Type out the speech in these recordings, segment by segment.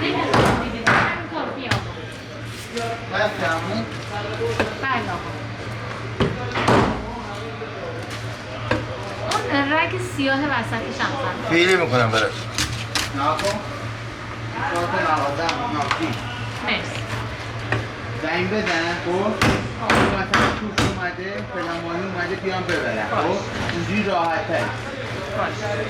نمیدونم دیدید همین کافی آقا. بس همون بله آقا. اون رگ سیاه وسطش هم خواهد. خیلی میکنم براش. ناکن ساعت 12 ناکی مرسی. زنگ بزن خب مثلا توش اومده فلانمانی اومده بیان ببرن خب اینجوری راحت تر باشه.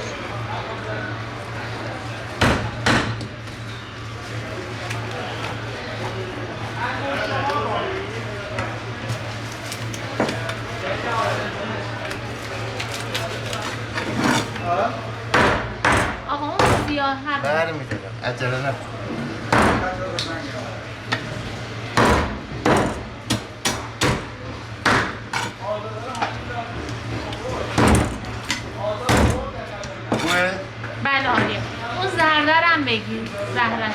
آقا اون سیاه هر برمی‌دارم. عجله نکن. خوبه؟ بله عالیه. اون زردرم بگیر زهرش